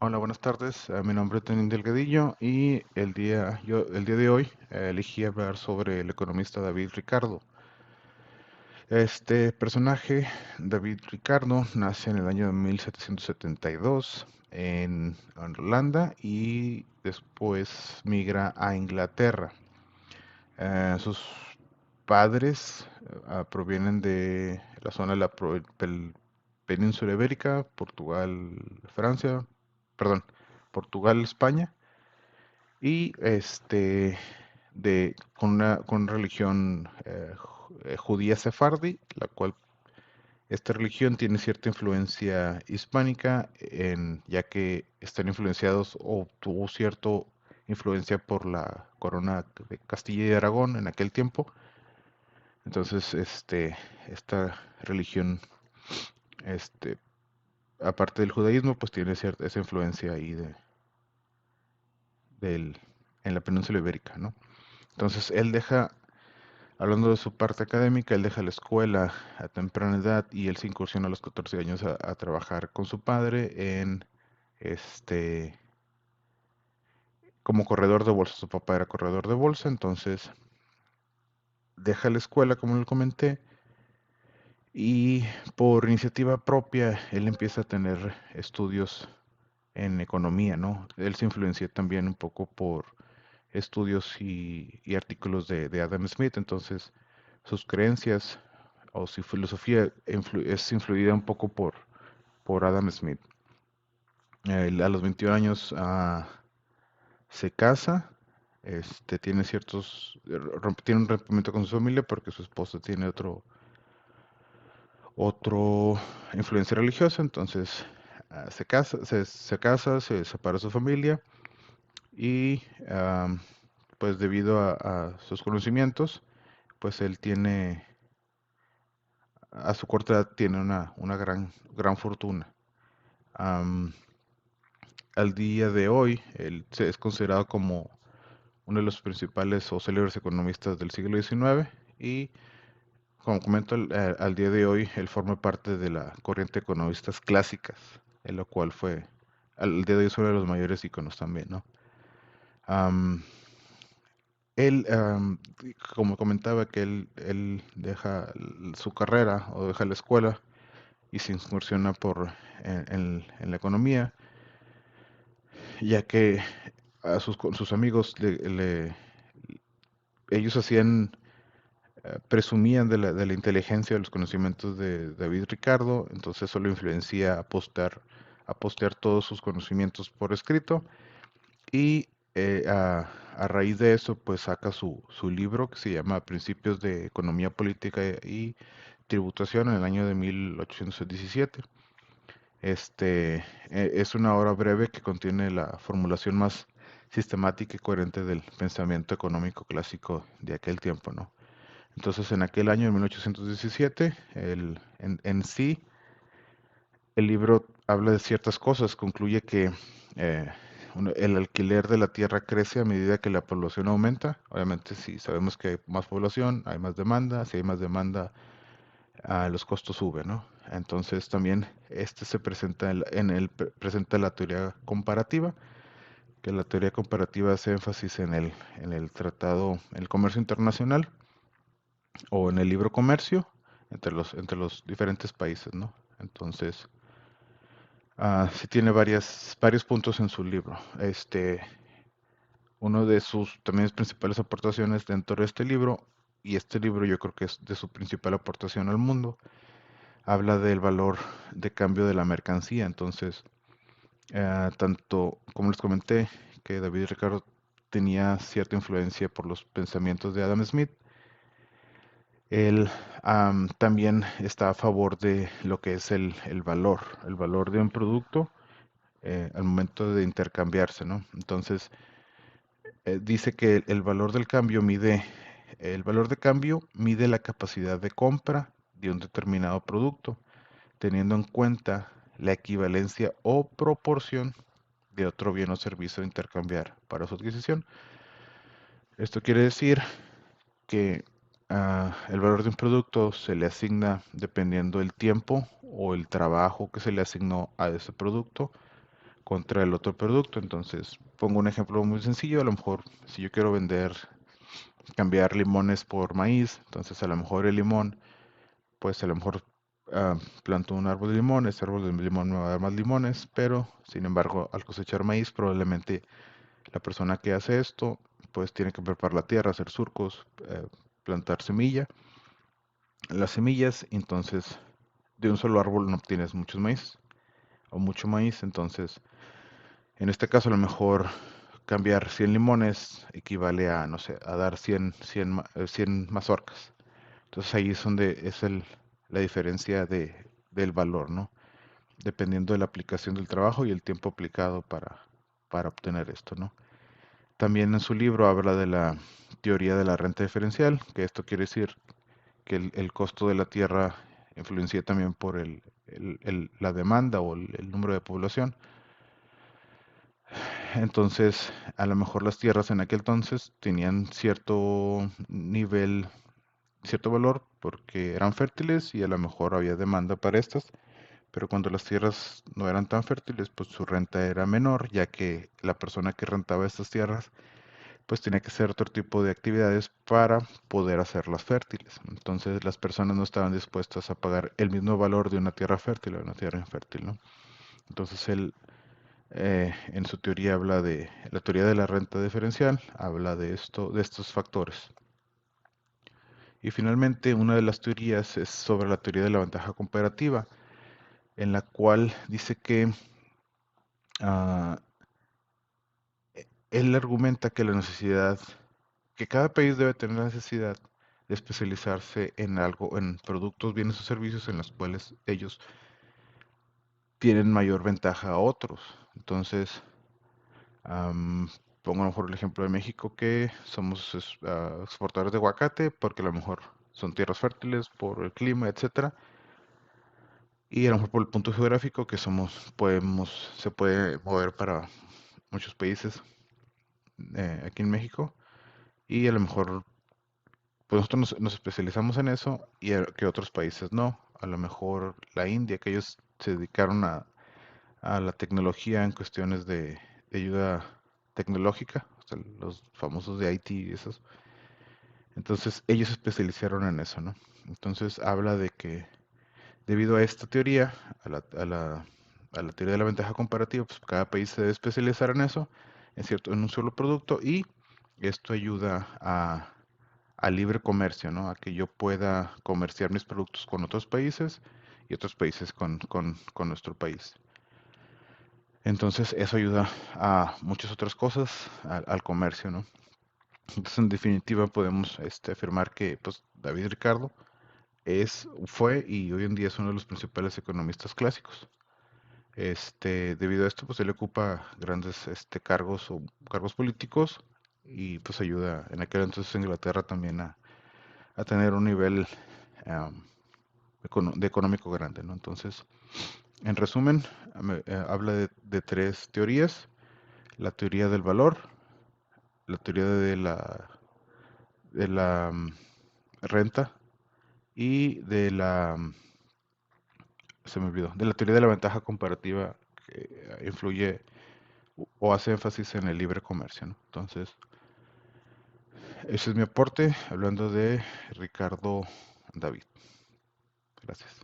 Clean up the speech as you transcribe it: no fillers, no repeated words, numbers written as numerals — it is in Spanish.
Hola, buenas tardes. Mi nombre es Tony Delgadillo y el día de hoy elegí hablar sobre el economista David Ricardo. Este personaje, David Ricardo, nace en el año de 1772 en Holanda y después migra a Inglaterra. Sus padres provienen de la zona de la península ibérica, Portugal, Francia, perdón, Portugal, España y con una religión judía sefardí, la cual esta religión tiene cierta influencia hispánica, ya que están influenciados o tuvo cierta influencia por la corona de Castilla y Aragón en aquel tiempo. Entonces, esta religión, este, aparte del judaísmo, pues tiene cierta esa influencia ahí del, en la península ibérica, ¿no? Entonces, hablando de su parte académica, él deja la escuela a temprana edad y él se incursiona a los 14 años a trabajar con su padre este, como corredor de bolsa. Su papá era corredor de bolsa, entonces deja la escuela, como le comenté, y por iniciativa propia él empieza a tener estudios en economía, ¿no? Él se influencia también un poco por estudios y artículos de Adam Smith, entonces sus creencias o su filosofía es influida un poco por Adam Smith. Él a los 21 años se casa, tiene un rompimiento con su familia porque su esposa tiene otro influencia religiosa, entonces se separa de su familia y pues debido a sus conocimientos, pues él tiene, a su corta edad tiene una gran fortuna. Am, Al día de hoy, es considerado como uno de los principales o célebres economistas del siglo XIX y, como comento, al día de hoy él forma parte de la corriente de economistas clásicas, en lo cual al día de hoy es uno de los mayores íconos también, ¿no? Am, Como comentaba, que él deja su carrera o deja la escuela y se incursiona en la economía, ya que con sus amigos ellos presumían de la inteligencia de los conocimientos de David Ricardo, entonces eso lo influencia a postear todos sus conocimientos por escrito y a raíz de eso pues saca su libro que se llama Principios de Economía Política y Tributación en el año de 1817. Es una obra breve que contiene la formulación más sistemática y coherente del pensamiento económico clásico de aquel tiempo, ¿no? Entonces, en aquel año, en 1817, en sí, el libro habla de ciertas cosas. Concluye que eh, el alquiler de la tierra crece a medida que la población aumenta. Obviamente, si sabemos que hay más población, hay más demanda. Si hay más demanda, los costos suben, ¿no? Entonces, también se presenta presenta la teoría comparativa, que la teoría comparativa hace énfasis en el tratado, el comercio internacional o en el libro comercio entre los diferentes países, ¿no? Entonces, sí tiene varios puntos en su libro. Uno de sus también principales aportaciones dentro de este libro, y este libro yo creo que es de su principal aportación al mundo, habla del valor de cambio de la mercancía. Entonces, tanto como les comenté, que David Ricardo tenía cierta influencia por los pensamientos de Adam Smith, él también está a favor de lo que es el valor de un producto al momento de intercambiarse, ¿no? Entonces, dice que el valor de cambio mide la capacidad de compra de un determinado producto, teniendo en cuenta la equivalencia o proporción de otro bien o servicio a intercambiar para su adquisición. Esto quiere decir que el valor de un producto se le asigna dependiendo del tiempo o el trabajo que se le asignó a ese producto contra el otro producto. Entonces, pongo un ejemplo muy sencillo. A lo mejor, si yo quiero cambiar limones por maíz, entonces a lo mejor el limón, pues a lo mejor planto un árbol de limón, ese árbol de limón me va a dar más limones, pero sin embargo, al cosechar maíz, probablemente la persona que hace esto, pues tiene que preparar la tierra, hacer surcos, plantar semilla. Las semillas, entonces, de un solo árbol no obtienes muchos maíz o mucho maíz, entonces, en este caso, a lo mejor cambiar 100 limones equivale a, no sé, a dar 100 mazorcas. Entonces ahí es donde la diferencia del valor, ¿no? Dependiendo de la aplicación del trabajo y el tiempo aplicado para obtener esto, ¿no? También en su libro habla de la teoría de la renta diferencial, que esto quiere decir que el costo de la tierra influencia también por la demanda o el número de población. Entonces, a lo mejor las tierras en aquel entonces tenían cierto nivel, cierto valor porque eran fértiles y a lo mejor había demanda para estas, pero cuando las tierras no eran tan fértiles, pues su renta era menor, ya que la persona que rentaba estas tierras pues tenía que hacer otro tipo de actividades para poder hacerlas fértiles. Entonces las personas no estaban dispuestas a pagar el mismo valor de una tierra fértil a una tierra infértil, ¿no? Entonces él en su teoría habla de la teoría de la renta diferencial, habla de esto, de estos factores. Y finalmente, una de las teorías es sobre la teoría de la ventaja comparativa, en la cual dice que ah, él argumenta que que cada país debe tener la necesidad de especializarse en algo, en productos, bienes o servicios en los cuales ellos tienen mayor ventaja a otros. Entonces, pongo a lo mejor el ejemplo de México, que somos exportadores de aguacate porque a lo mejor son tierras fértiles por el clima, etcétera. Y a lo mejor por el punto geográfico que se puede mover para muchos países aquí en México. Y a lo mejor pues nosotros nos especializamos en eso y que otros países no. A lo mejor la India, que ellos se dedicaron a la tecnología en cuestiones de ayuda tecnológica, o sea, los famosos de IT y esos. Entonces ellos se especializaron en eso, ¿no? Entonces habla de que debido a esta teoría, a la teoría de la ventaja comparativa, pues cada país se debe especializar en eso, en un solo producto y esto ayuda al libre comercio, ¿no? A que yo pueda comerciar mis productos con otros países y otros países con nuestro país. Entonces eso ayuda a muchas otras cosas, al comercio, ¿no? Entonces en definitiva podemos afirmar que pues, David Ricardo fue y hoy en día es uno de los principales economistas clásicos. Debido a esto, pues él ocupa grandes cargos políticos y pues ayuda en aquel entonces Inglaterra también a tener un nivel am, de económico grande, ¿no? Entonces, en resumen, habla de tres teorías: la teoría del valor, la teoría de la renta y se me olvidó, de la teoría de la ventaja comparativa que influye o hace énfasis en el libre comercio, ¿no? Entonces, ese es mi aporte hablando de Ricardo David. Gracias.